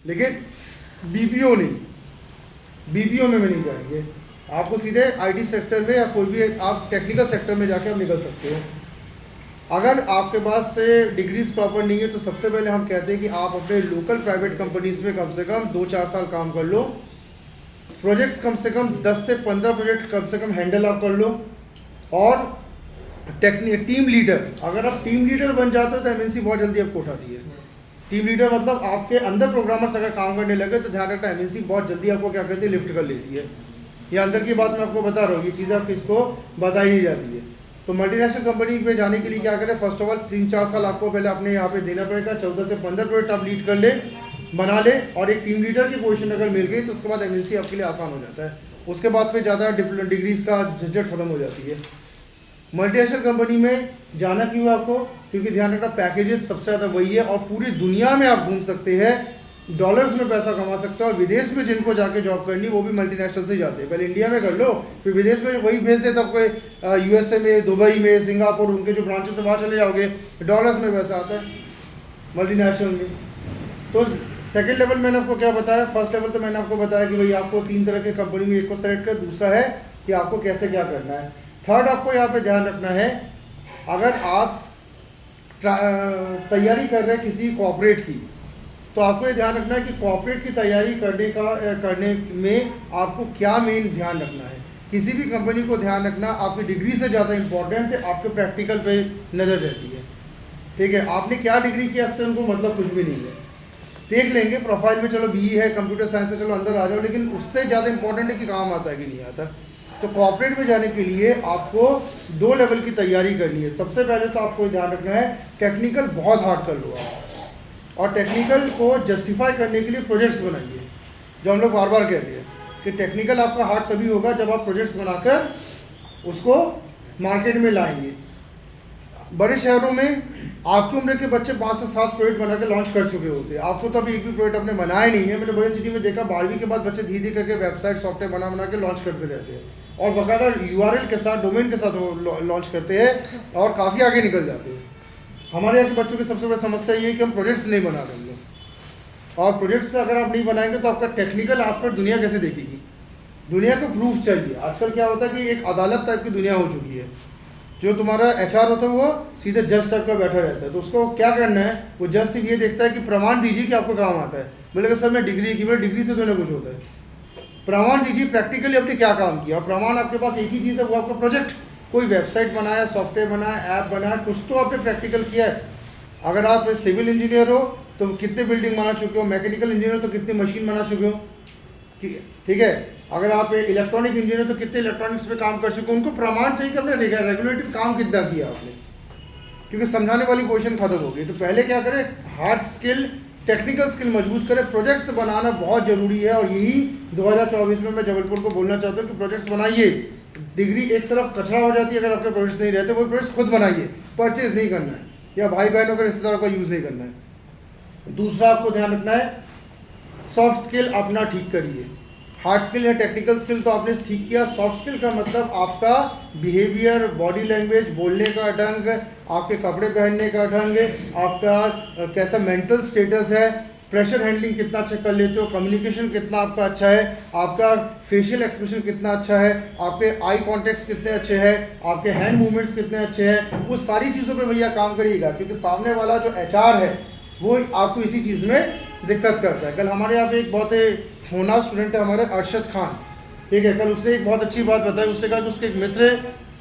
लेकिन बीपीओ नहीं, बीपीओ में नहीं जाएंगे। आपको सीधे आईटी सेक्टर में या कोई भी आप टेक्निकल सेक्टर में जाके आप निकल सकते हो। अगर आपके पास से डिग्रीज प्रॉपर नहीं है तो सबसे पहले हम कहते हैं कि आप अपने लोकल प्राइवेट कंपनीज में कम से कम 2-4 साल काम कर लो। प्रोजेक्ट्स कम से कम 10 से 15 प्रोजेक्ट कम से कम हैंडल आप कर लो। और टीम लीडर, अगर आप टीम लीडर बन जाते हो तो एमएनसी बहुत जल्दी आपको उठाती है। टीम लीडर मतलब आपके अंदर प्रोग्रामर्स अगर काम करने लगे तो ध्यान रखना एमएनसी बहुत जल्दी आपको क्या करती है, लिफ्ट कर लेती है। ये अंदर की बात मैं आपको बता रहा हूँ, ये चीज़ें आप किसको बताई नहीं जाती है। तो मल्टीनेशनल कंपनी में जाने के लिए क्या करें, फर्स्ट ऑफ ऑल 3-4 साल आपको पहले अपने यहाँ पे देना पड़ेगा। 14 से 15 प्रोजेक्ट आप लीड कर ले, बना ले, और एक टीम लीडर की पोजीशन अगर मिल गई तो उसके बाद एमएनसी आपके लिए आसान हो जाता है। उसके बाद फिर ज़्यादा डिग्रीज का झंझट खत्म हो जाती है। मल्टीनेशनल कंपनी में जाना क्यों है आपको, क्योंकि ध्यान रखना पैकेजेस सबसे ज़्यादा वही है और पूरी दुनिया में आप घूम सकते हैं, डॉलर्स में पैसा कमा सकते हो। और विदेश में जिनको जाके जॉब करनी वो भी मल्टीनेशनल से जाते हैं। पहले इंडिया में कर लो, फिर विदेश में वही भेज देते आपको, यूएसए में, दुबई में, सिंगापुर, उनके जो ब्रांचेस है वहाँ चले जाओगे, डॉलर्स में पैसा आता है मल्टीनेशनल में। तो सेकंड लेवल मैंने आपको क्या बताया, फर्स्ट लेवल तो मैंने आपको बताया कि भाई आपको 3 तरह के कंपनी में एक को सेलेक्ट कर, दूसरा है कि आपको कैसे क्या करना है। थर्ड आपको यहाँ पे ध्यान रखना है, अगर आप तैयारी कर रहे हैं किसी कॉर्पोरेट की, तो आपको ये ध्यान रखना है कि कॉर्पोरेट की तैयारी करने में आपको क्या मेन ध्यान रखना है। किसी भी कंपनी को ध्यान रखना आपकी डिग्री से ज़्यादा इंपॉर्टेंट है, आपके प्रैक्टिकल पे नज़र रहती है। ठीक है, आपने क्या डिग्री किया इससे उनको मतलब कुछ भी नहीं है। देख लेंगे प्रोफाइल में, चलो बीई है, कंप्यूटर साइंस से, चलो अंदर आ जाओ, लेकिन उससे ज़्यादा इंपॉर्टेंट है कि काम आता है कि नहीं आता। तो कॉर्पोरेट में जाने के लिए आपको 2 लेवल की तैयारी करनी है। सबसे पहले तो आपको ध्यान रखना है टेक्निकल बहुत हार्ड कर लो आप, और टेक्निकल को जस्टिफाई करने के लिए प्रोजेक्ट्स बनाइए। जो हम लोग बार बार कहते हैं कि टेक्निकल आपका हार्ड तभी होगा जब आप प्रोजेक्ट्स बनाकर उसको मार्केट में लाएंगे। बड़े शहरों में आपकी उम्र के बच्चे 5 से 7 प्रोजेक्ट बना के लॉन्च कर चुके होते हैं। आपको तो अभी एक भी प्रोजेक्ट आपने बनाया नहीं है। मैंने बड़े सिटी में देखा 12वीं के बाद बच्चे धीरे धीरे करके वेबसाइट सॉफ्टवेयर बना के लॉन्च करते रहते हैं, और बाकायदा URL के साथ, डोमेन के साथ वो लॉन्च करते हैं और काफ़ी आगे निकल जाते हैं। हमारे यहाँ के बच्चों की सबसे बड़ी समस्या ये है कि हम प्रोजेक्ट्स नहीं बना रहे हैं, और प्रोजेक्ट्स अगर आप नहीं बनाएंगे तो आपका टेक्निकल एस्पेक्ट दुनिया कैसे देखेगी। दुनिया को प्रूफ चाहिए। आजकल क्या होता है कि एक अदालत टाइप की दुनिया हो चुकी है। जो तुम्हारा HR होता है वो सीधे जज टाइप का बैठा रहता है, तो उसको क्या करना है, वो जज सिर्फ ये देखता है कि प्रमाण दीजिए कि आपको काम आता है। बोलेगा सर मैं डिग्री की, बोले डिग्री से तो ना कुछ होता है, प्रमाण दीजिए प्रैक्टिकली आपने क्या काम किया। और प्रमाण आपके पास एक ही चीज़ है, वो आपका प्रोजेक्ट। कोई वेबसाइट बनाया, सॉफ्टवेयर बनाया, ऐप बनाया, कुछ तो आपने प्रैक्टिकल किया है। अगर आप सिविल इंजीनियर हो तो कितने बिल्डिंग बना चुके हो, मैकेनिकल इंजीनियर हो तो कितनी मशीन बना चुके हो, ठीक है। अगर आप इलेक्ट्रॉनिक इंजीनियर तो कितने इलेक्ट्रॉनिक्स पे काम कर चुके हो। उनको प्रमाण चाहिए कि आपने रेगुलेटिव काम कितना किया आपने, क्योंकि समझाने वाली पोजीशन खत्म हो गई। तो पहले क्या करें, हार्ड स्किल, टेक्निकल स्किल मजबूत करें। प्रोजेक्ट्स बनाना बहुत ज़रूरी है, और यही 2024 में मैं जबलपुर को बोलना चाहता हूँ कि प्रोजेक्ट्स बनाइए। डिग्री एक तरफ कचरा हो जाती है अगर आपके प्रोजेक्ट्स नहीं रहते। वो प्रोजेक्ट्स खुद बनाइए, परचेज नहीं करना है, या भाई बहनों के रिश्तेदारों का यूज़ नहीं करना है। दूसरा आपको ध्यान रखना है, सॉफ्ट स्किल अपना ठीक करिए। हार्ड स्किल या टेक्निकल स्किल तो आपने ठीक किया, सॉफ्ट स्किल का मतलब आपका बिहेवियर, बॉडी लैंग्वेज, बोलने का ढंग, आपके कपड़े पहनने का ढंग, आपका कैसा मेंटल स्टेटस है, प्रेशर हैंडलिंग कितना अच्छा कर लेते हो, कम्युनिकेशन कितना आपका अच्छा है, आपका फेशियल एक्सप्रेशन कितना अच्छा है, आपके आई कॉन्टेक्ट्स कितने अच्छे हैं, आपके हैंड मूवमेंट्स कितने अच्छे हैं। वो सारी चीज़ों पे भैया काम करिएगा, क्योंकि सामने वाला जो HR है वो आपको इसी चीज़ में दिक्कत करता है। कल हमारे यहाँ पे एक बहुत होना स्टूडेंट है हमारे, अरशद खान, ठीक है। कल उसने एक बहुत अच्छी बात बताई। उसने कहा कि उसके एक मित्र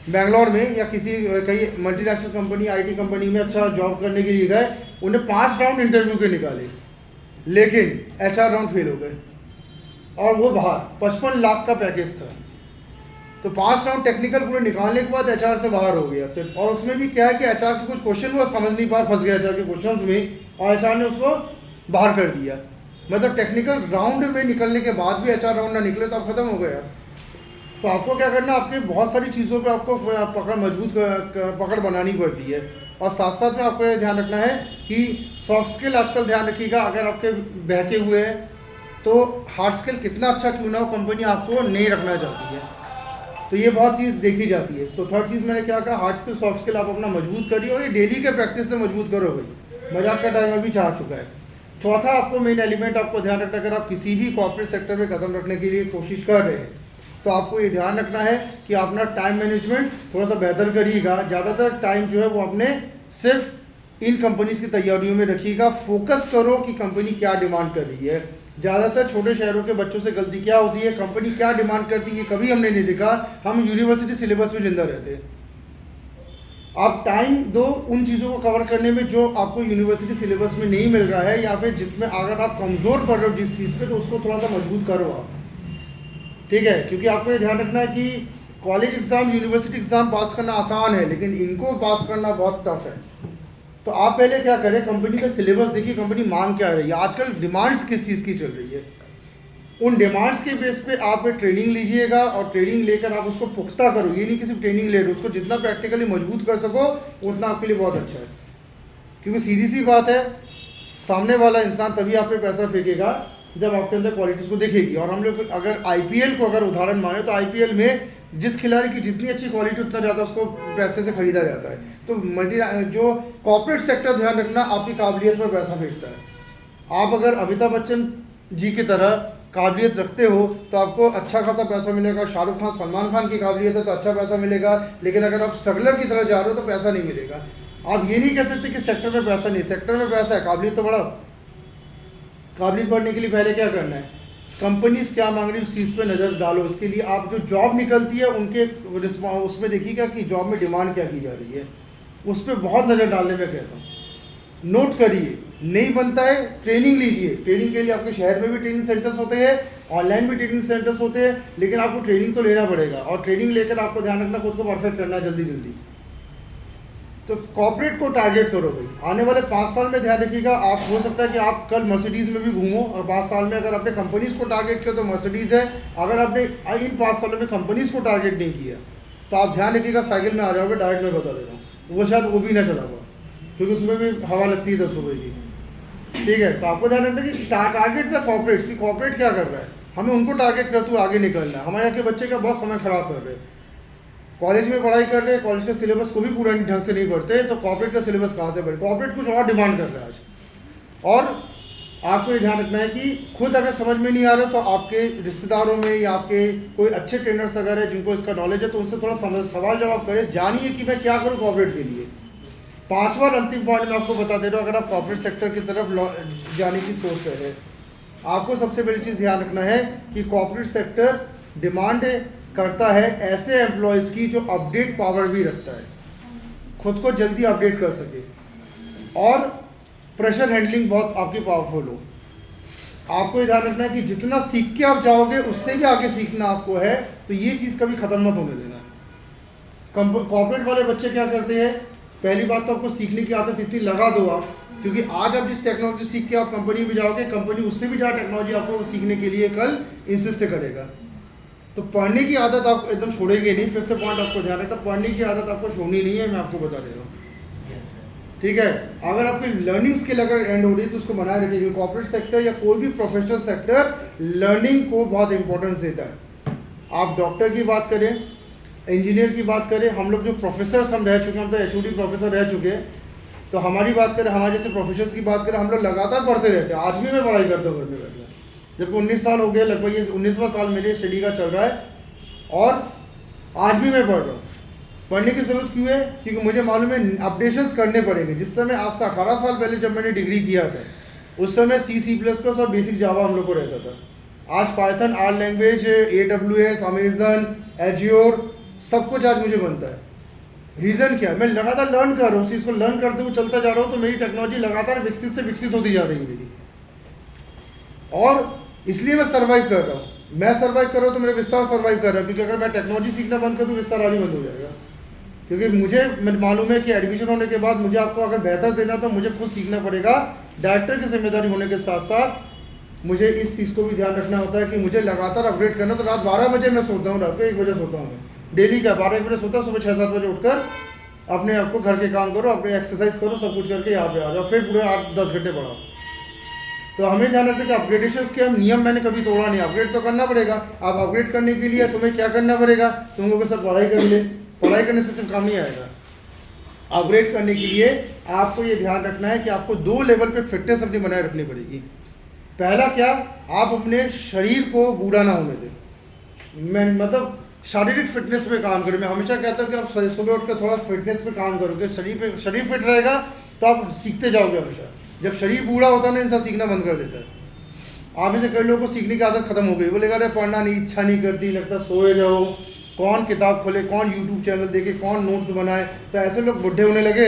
बेंगलोर में या किसी कई मल्टीनेशनल कंपनी, IT कंपनी में अच्छा जॉब करने के लिए गए। उन्हें 5 राउंड इंटरव्यू के निकाले, लेकिन HR राउंड फेल हो गए, और वो बाहर 55 लाख का पैकेज था। तो 5 राउंड टेक्निकल पूरे निकालने के बाद HR से बाहर हो गया सिर्फ। और उसमें भी क्या है कि HR के कुछ क्वेश्चन वो समझ नहीं पा, फंस गया HR के क्वेश्चंस में, और HR ने उसको बाहर कर दिया। मतलब टेक्निकल राउंड में निकलने के बाद भी HR राउंड ना निकले तो आप खत्म हो गया। तो आपको क्या करना, आपके बहुत सारी चीज़ों पे आपको मजबूत पकड़ बनानी पड़ती है। और साथ साथ में आपको ये ध्यान रखना है कि सॉफ्ट स्किल आजकल ध्यान रखिएगा। अगर आपके बहके हुए हैं तो हार्ड स्किल कितना अच्छा क्यों ना हो, कंपनी आपको नहीं रखना चाहती है। तो ये बहुत चीज़ देखी जाती है। तो थर्ड चीज़ मैंने क्या कहा, हार्ड स्किल सॉफ्ट स्किल आप अपना मजबूत करिए, और ये डेली के प्रैक्टिस से मजबूत करो भाई। मजाक का टाइम अभी चाह चुका है। चौथा आपको मेन एलिमेंट आपको ध्यान रखना, अगर आप किसी भी कॉर्पोरेट सेक्टर में कदम रखने के लिए कोशिश कर रहे हैं तो आपको ये ध्यान रखना है कि अपना टाइम मैनेजमेंट थोड़ा सा बेहतर करिएगा। ज़्यादातर टाइम जो है वो अपने सिर्फ इन कंपनीज की तैयारियों में रखिएगा। फोकस करो कि कंपनी क्या डिमांड कर रही है। ज़्यादातर छोटे शहरों के बच्चों से गलती क्या होती है, कंपनी क्या डिमांड करती है कभी हमने नहीं देखा, हम यूनिवर्सिटी सिलेबस में जिंदा रहते हैं। आप टाइम दो उन चीज़ों को कवर करने में जो आपको यूनिवर्सिटी सिलेबस में नहीं मिल रहा है, या फिर जिसमें अगर आप कमज़ोर पड़ रहे हो जिस चीज़ पे, तो उसको थोड़ा सा मजबूत करो आप, ठीक है। क्योंकि आपको ये ध्यान रखना है कि college exam university exam pass करना आसान है, लेकिन इनको पास करना बहुत टफ है। तो आप पहले क्या करें, कंपनी का सिलेबस देखिए, कंपनी मांग क्या रही है, आजकल डिमांड्स किस चीज़ की चल रही है, उन डिमांड्स के बेस पे आप ट्रेनिंग लीजिएगा और ट्रेनिंग लेकर आप उसको पुख्ता करो। ये नहीं कि सिर्फ ट्रेनिंग ले रहे हो, उसको जितना प्रैक्टिकली मजबूत कर सको उतना आपके लिए बहुत अच्छा है। क्योंकि सीधी सी बात है, सामने वाला इंसान तभी आप पे पैसा फेंकेगा जब आपके अंदर क्वालिटीज़ को देखेगी। और हम लोग अगर आईपीएल को अगर उदाहरण माने तो आईपीएल में जिस खिलाड़ी की जितनी अच्छी क्वालिटी उतना ज़्यादा उसको पैसे से खरीदा जाता है। तो जो कॉर्पोरेट सेक्टर ध्यान रखना आपकी काबिलियत पर पैसा भेजता है। आप अगर अमिताभ बच्चन जी की तरह काबिलियत रखते हो तो आपको अच्छा खासा पैसा मिलेगा। शाहरुख खान, सलमान खान की काबिलियत है तो अच्छा पैसा मिलेगा, लेकिन अगर आप स्ट्रगलर की तरह जा रहे हो तो पैसा नहीं मिलेगा। आप ये नहीं कह सकते कि सेक्टर में पैसा नहीं, सेक्टर में पैसा है, काबिलियत तो बढ़ाओ। काबिलियत बढ़ने के लिए पहले क्या करना है, कंपनीज क्या मांग रही है उस चीज़ पे नज़र डालो। इसके लिए आप जो जॉब निकलती है उनके उसमें देखिएगा कि जॉब में डिमांड क्या की जा रही है, उस पर बहुत नज़र डालने में कहता हूँ। नोट करिए, नहीं बनता है ट्रेनिंग लीजिए। ट्रेनिंग के लिए आपके शहर में भी ट्रेनिंग सेंटर्स होते हैं, ऑनलाइन भी ट्रेनिंग सेंटर्स होते हैं, लेकिन आपको ट्रेनिंग तो लेना पड़ेगा। और ट्रेनिंग लेकर आपको ध्यान रखना खुद को परफेक्ट करना है जल्दी जल्दी। तो कॉर्पोरेट को टारगेट करो भाई। आने वाले 5 साल में ध्यान रखिएगा, आप हो सकता है कि आप कल मर्सिडीज़ में भी घूमो, और 5 साल में अगर आपने कंपनीज़ को टारगेट किया तो मर्सिडीज़ है। अगर आपने इन 5 सालों में कंपनीज़ को टारगेट नहीं किया तो आप ध्यान रखिएगा साइकिल में आ जाओगे, डायरेक्ट मैं बता दे रहा हूँ, वो शायद वो भी ना चला हुआ, क्योंकि उसमें भी हवा लगती है 10 रुपये की, ठीक है। तो आपको ध्यान रखना कि टारगेट था कॉर्पोरेट की, कॉर्पोरेट क्या कर रहा है, हमें उनको टारगेट करते हुए आगे निकलना है। हमारे यहाँ के बच्चे का बहुत समय खराब कर रहे हैं, कॉलेज में पढ़ाई कर रहे हैं, कॉलेज के सिलेबस को भी पूरा ढंग से नहीं पढ़ते, तो कॉर्पोरेट का सिलेबस कहाँ से पढ़े। कॉर्पोरेट कुछ और डिमांड कर रहा है आज। और आपको ये ध्यान रखना है कि खुद अगर समझ में नहीं आ रहा तो आपके रिश्तेदारों में या आपके कोई अच्छे ट्रेनर्स अगर है जिनको इसका नॉलेज है तो उनसे थोड़ा सवाल जवाब करें, जानिए कि मैं क्या करूँ कॉर्पोरेट के लिए। 5वां अंतिम पॉइंट मैं आपको बता दे रहा हूँ, अगर आप कॉर्पोरेट सेक्टर की तरफ जाने की सोच रहे हैं, आपको सबसे बड़ी चीज़ ध्यान रखना है कि कॉर्पोरेट सेक्टर डिमांड करता है ऐसे एम्प्लॉयज़ की जो अपडेट पावर भी रखता है, खुद को जल्दी अपडेट कर सके, और प्रेशर हैंडलिंग बहुत आपकी पावरफुल हो। आपको ये ध्यान रखना है कि जितना सीख के आप जाओगे उससे भी आगे सीखना आपको है, तो ये चीज़ कभी ख़त्म मत होने देना। कॉर्पोरेट वाले बच्चे क्या करते हैं, पहली बात तो आपको सीखने की आदत इतनी लगा दो आप, क्योंकि आज आप जिस टेक्नोलॉजी सीख के आप कंपनी में जाओगे, कंपनी उससे भी ज़्यादा टेक्नोलॉजी आपको सीखने के लिए कल इंसिस्ट करेगा। तो पढ़ने की आदत आप एकदम छोड़ेंगे नहीं। 5th पॉइंट आपको ध्यान रखना, पढ़ने की आदत आपको छोड़नी नहीं है, मैं आपको बता दे रहा हूँ, ठीक है। अगर आपकी लर्निंग स्किल अगर एंड हो रही है तो उसको बनाए रखिए। कॉर्पोरेट सेक्टर या कोई भी प्रोफेशनल सेक्टर लर्निंग को बहुत इंपॉर्टेंस देता है। आप डॉक्टर की बात करें, इंजीनियर की बात करें, हम लोग जो प्रोफेसर्स हम रह चुके हैं, हम तो HOD प्रोफेसर रह चुके हैं, तो हमारी बात करें, हमारे जैसे प्रोफेसर्स की बात करें, हम लोग लगातार पढ़ते रहते हैं। आज भी मैं पढ़ाई करता हूँ घर में बैठकर, जबकि 19 साल हो गए, लगभग ये 19वां साल मेरे स्टडी का चल रहा है, और आज भी मैं पढ़ रहा हूँ। पढ़ने की ज़रूरत क्यों है, क्योंकि मुझे मालूम है अपडेशंस करने पड़ेंगे। जिस समय आज से 18 साल पहले जब मैंने डिग्री किया था, उस समय C++ और बेसिक जावा हम लोग को रहता था। आज Python, R language, AWS, Amazon, azure, सब कुछ आज मुझे बनता है। रीज़न क्या है, मैं लगातार लर्न कर रहा हूँ, चीज़ को लर्न करते हुए चलता जा रहा हूँ, तो मेरी टेक्नोलॉजी लगातार विकसित से विकसित होती जा रही है मेरी, और इसलिए मैं सर्वाइव कर रहा हूँ। मैं सर्वाइव कर रहा हूँ तो मेरा विस्तार सर्वाइव कर रहा है, क्योंकि अगर मैं टेक्नोलॉजी सीखना बंद कर दूँ विस्तार आज ही बंद हो जाएगा। क्योंकि मुझे मालूम है कि एडमिशन होने के बाद मुझे आपको अगर बेहतर देना तो मुझे खुद सीखना पड़ेगा। डायरेक्टर की जिम्मेदारी होने के साथ साथ मुझे इस चीज़ को भी ध्यान रखना होता है कि मुझे लगातार अपग्रेड करना। तो रात 12 बजे मैं सोता हूँ, रात को 1 बजे सोता हूँ मैं, डेली का 12-1 बजे सोता हूँ, सुबह 6-7 बजे उठकर अपने आप को घर के काम करो, अपने एक्सरसाइज करो, सब कुछ करके यहाँ पे आ जाओ, फिर पूरे 8-10 घंटे पढ़ाओ। तो हमें ध्यान रखना कि अपग्रेडेशन के हम नियम मैंने कभी तोड़ा नहीं, अपग्रेड तो करना पड़ेगा। आप अपग्रेड करने के लिए तुम्हें क्या करना पड़ेगा, तुम लोगों के साथ पढ़ाई कर ले, पढ़ाई करने से सिर्फ काम नहीं आएगा। अपग्रेड करने के लिए आपको ये ध्यान रखना है कि आपको 2 लेवल पे फिटनेस अपनी बनाए रखनी पड़ेगी। पहला क्या, आप अपने शरीर को बूढ़ा ना होने दें। मैं मतलब शारीरिक फिटनेस पे काम करें। मैं हमेशा कहता हूँ कि आप सुबह उठ कर थोड़ा फिटनेस पे काम करोगे, शरीर फिट रहेगा तो आप सीखते जाओगे हमेशा। जब शरीर बूढ़ा होता है ना, इंसान सीखना बंद कर देता है। आप में से कई लोगों को सीखने की आदत खत्म हो गई, बोलेगा अरे पढ़ना नहीं, इच्छा नहीं करती, लगता सोए रहो, कौन किताब खोले, कौन यूट्यूब चैनल देखे, कौन नोट्स बनाए। तो ऐसे लोग बुढ़े होने लगे।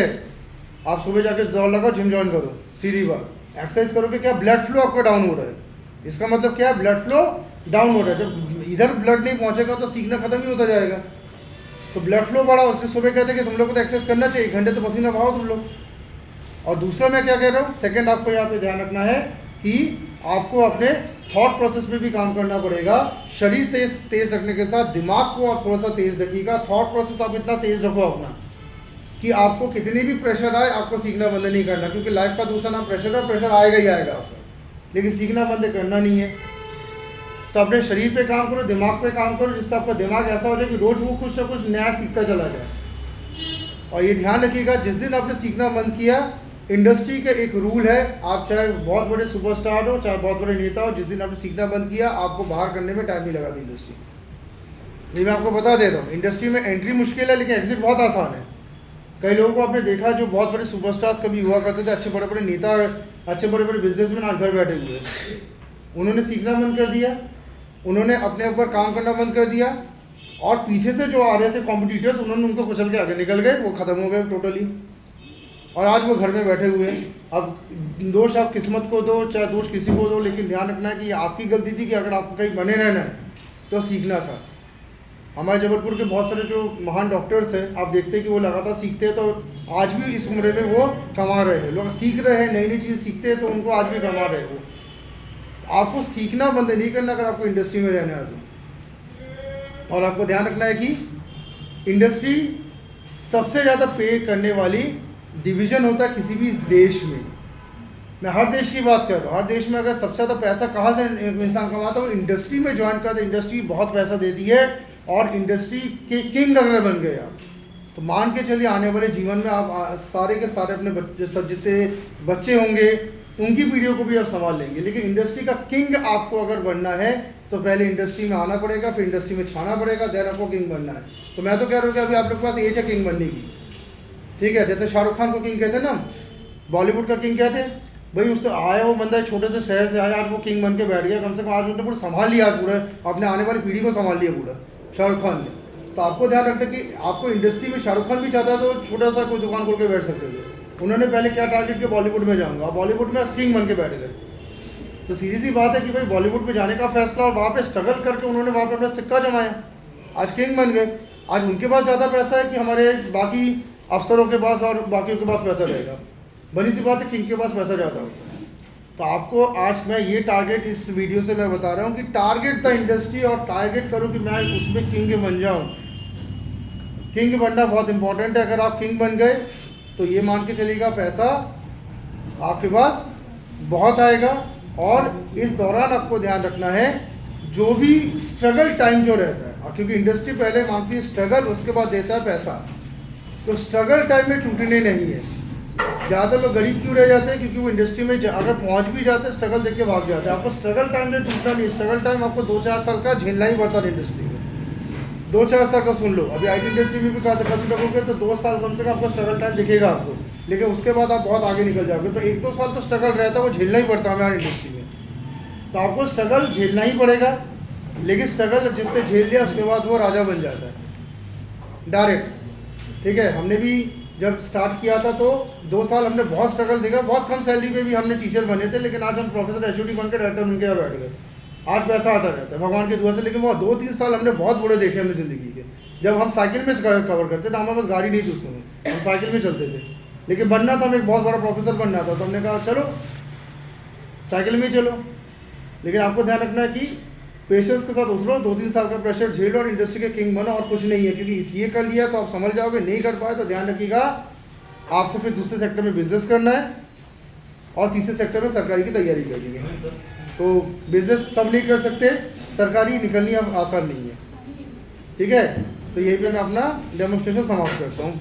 आप सुबह जाकर दौड़ लगाओ, जिम ज्वाइन करो, सीधी बात। एक्सरसाइज करोगे क्या, ब्लड फ्लो आपका डाउन हो रहा है। इसका मतलब क्या है, ब्लड फ्लो डाउन हो रहा है। जब इधर ब्लड नहीं पहुंचेगा तो सीखना खत्म ही होता जाएगा। तो ब्लड फ्लो बढ़ा, उससे सुबह कहते हैं कि तुम लोग को तो एक्सरसाइज करना चाहिए, 1 घंटे तो पसीना बहाओ तुम लोग। और दूसरा मैं क्या कह रहा हूँ, सेकंड आपको यहाँ पे ध्यान रखना है कि आपको अपने थॉट प्रोसेस पे भी काम करना पड़ेगा। शरीर तेज रखने के साथ दिमाग को आप थोड़ा सा तेज रखिएगा। थॉट प्रोसेस आप इतना तेज रखो अपना कि आपको कितनी भी प्रेशर आए, आपको सीखना बंद नहीं करना। क्योंकि लाइफ का दूसरा नाम प्रेशर है, और प्रेशर आएगा ही आएगा आपको, लेकिन सीखना बंद करना नहीं है। तो अपने शरीर पे काम करो, दिमाग पे काम करो, जिससे आपका दिमाग ऐसा हो जाए कि रोज़ वो कुछ ना कुछ नया सीखता चला जाए। और ये ध्यान रखिएगा, जिस दिन आपने सीखना बंद किया, इंडस्ट्री का एक रूल है, आप चाहे बहुत बड़े सुपरस्टार हो, चाहे बहुत बड़े नेता हो, जिस दिन आपने सीखना बंद किया, आपको बाहर करने में टाइम नहीं लगा दी इंडस्ट्री। ये मैं आपको बता दे रहा हूँ, इंडस्ट्री में एंट्री मुश्किल है, लेकिन एग्जिट बहुत आसान है। कई लोगों को आपने देखा जो बहुत बड़े सुपरस्टार्स कभी हुआ करते थे, अच्छे बड़े बड़े नेता, अच्छे बड़े बड़े बिजनेसमैन आज घर बैठे हुए हैं। उन्होंने सीखना बंद कर दिया, उन्होंने अपने ऊपर काम करना बंद कर दिया, और पीछे से जो आ रहे थे कॉम्पिटिटर्स, उन्होंने उनको कुचल के आगे निकल गए, वो ख़त्म हो गए टोटली, और आज वो घर में बैठे हुए हैं। अब दोष आप किस्मत को दो, चाहे दोष किसी को दो, लेकिन ध्यान रखना है कि ये आपकी गलती थी कि अगर आपको कहीं बने रहना है तो सीखना था। हमारे जबलपुर के बहुत सारे जो महान डॉक्टर्स हैं, आप देखते हैं कि वो लगातार सीखते हैं, तो आज भी इस उम्र में वो कमा रहे हैं। लोग सीख रहे हैं, नई नई चीज़ सीखते हैं, तो उनको आज भी कमा रहे हैं वो। आपको सीखना बंद नहीं करना अगर आपको इंडस्ट्री में रहना है तो। और आपको ध्यान रखना है कि इंडस्ट्री सबसे ज़्यादा पे करने वाली डिवीज़न होता है किसी भी देश में। मैं हर देश की बात कर रहा हूँ। हर देश में अगर सबसे ज़्यादा पैसा कहाँ से इंसान कमाता है, वो इंडस्ट्री में ज्वाइन करता है। इंडस्ट्री बहुत पैसा देती है, और इंडस्ट्री के किंग अगर बन गए आप, तो मान के चलिए आने वाले जीवन में आप सारे के सारे अपने जितने बच्चे होंगे उनकी पीढ़ियों को भी आप संभाल लेंगे। लेकिन इंडस्ट्री का किंग आपको अगर बनना है तो पहले इंडस्ट्री में आना पड़ेगा, फिर इंडस्ट्री में छाना पड़ेगा, देन आपको किंग बनना है। तो मैं तो कह रहा हूँ कि अभी आप लोग के पास एज है किंग बनने की, ठीक है। जैसे शाहरुख खान को किंग कहते हैं ना, बॉलीवुड का किंग कहते हैं भाई। उस तो आया वो बंदा छोटे से शहर से आया, आज वो किंग बन के बैठ गया। कम से कम आज उसने पूरा संभाल लिया, पूरा अपने आने वाली पीढ़ी को संभाल लिया पूरा शाहरुख खान ने। तो आपको ध्यान रखना कि आपको इंडस्ट्री में शाहरुख खान भी चाहता तो छोटा सा कोई दुकान खोल के बैठ सकते थे। उन्होंने पहले क्या टारगेट किया, बॉलीवुड में जाऊँगा, बॉलीवुड में किंग बन के बैठ गए। तो सीधी सी बात है कि भाई बॉलीवुड में जाने का फैसला, और वहाँ पे स्ट्रगल करके उन्होंने वहाँ पे अपना सिक्का जमाया, आज किंग बन गए। आज उनके पास ज़्यादा पैसा है कि हमारे बाकी अफसरों के पास और बाकियों के पास पैसा रहेगा। बनी सी बात है, किंग के पास पैसा ज़्यादा होता है। तो आपको आज मैं ये टारगेट इस वीडियो से मैं बता रहा हूँ कि टारगेट द इंडस्ट्री, और टारगेट करो कि मैं उसमें किंग बन जाऊँ। किंग बनना बहुत इंपॉर्टेंट है। अगर आप किंग बन गए तो ये मान के चलिएगा पैसा आपके पास बहुत आएगा। और इस दौरान आपको ध्यान रखना है, जो भी स्ट्रगल टाइम जो रहता है, क्योंकि इंडस्ट्री पहले मांगती है स्ट्रगल, उसके बाद देता है पैसा। तो स्ट्रगल टाइम में टूटने नहीं है। ज़्यादा लोग गरीब क्यों रह जाते हैं, क्योंकि वो इंडस्ट्री में अगर पहुंच भी जाते हैं स्ट्रगल देख के भाग जाते हैं। आपको स्ट्रगल टाइम में टूटना नहीं, स्ट्रगल टाइम आपको 2-4 साल का झेलना ही पड़ता है इंडस्ट्री में। 2-4 साल का सुन लो, अभी IT इंडस्ट्री में भी कभी लगोगे तो 2 साल कम से कम आपका स्ट्रगल टाइम दिखेगा आपको, लेकिन उसके बाद आप बहुत आगे निकल जाओगे। तो 1-2 साल तो स्ट्रगल रहता है, वो झेलना ही पड़ता है हमारी इंडस्ट्री में। तो आपको स्ट्रगल झेलना ही पड़ेगा, लेकिन स्ट्रगल जिसने झेल लिया उसके बाद वो राजा बन जाता है डायरेक्ट, ठीक है। हमने भी जब स्टार्ट किया था तो 2 साल हमने बहुत स्ट्रगल देखा, बहुत कम सैलरी पे भी हमने टीचर बने थे, लेकिन आज हम प्रोफेसर HOD बन के डायरेक्टर उनके यहाँ बैठ गए। आज पैसा आता रहता है भगवान की दुआ से। लेकिन वो 2-3 साल हमने बहुत बड़े देखे हमने ज़िंदगी के। जब हम साइकिल में कवर करते थे, हमारे पास गाड़ी नहीं थी उस समय, हम साइकिल में चलते थे, लेकिन बनना था, हमें एक बहुत बड़ा प्रोफेसर बनना था। तो हमने कहा चलो साइकिल में ही चलो। लेकिन आपको ध्यान रखना है कि पेशेंस के साथ उतरो, 2-3 साल का प्रेशर झेलो और इंडस्ट्री के किंग बनो, और कुछ नहीं है। क्योंकि ये कर लिया तो आप समझ जाओगे, नहीं कर पाए तो ध्यान रखिएगा आपको फिर दूसरे सेक्टर में बिजनेस करना है, और तीसरे सेक्टर में सरकारी की तैयारी करनी है। तो बिजनेस सब नहीं कर सकते, सरकारी निकलनी अब आसान नहीं है, ठीक है। तो यही पे मैं अपना डेमोन्स्ट्रेशन समाप्त करता हूँ।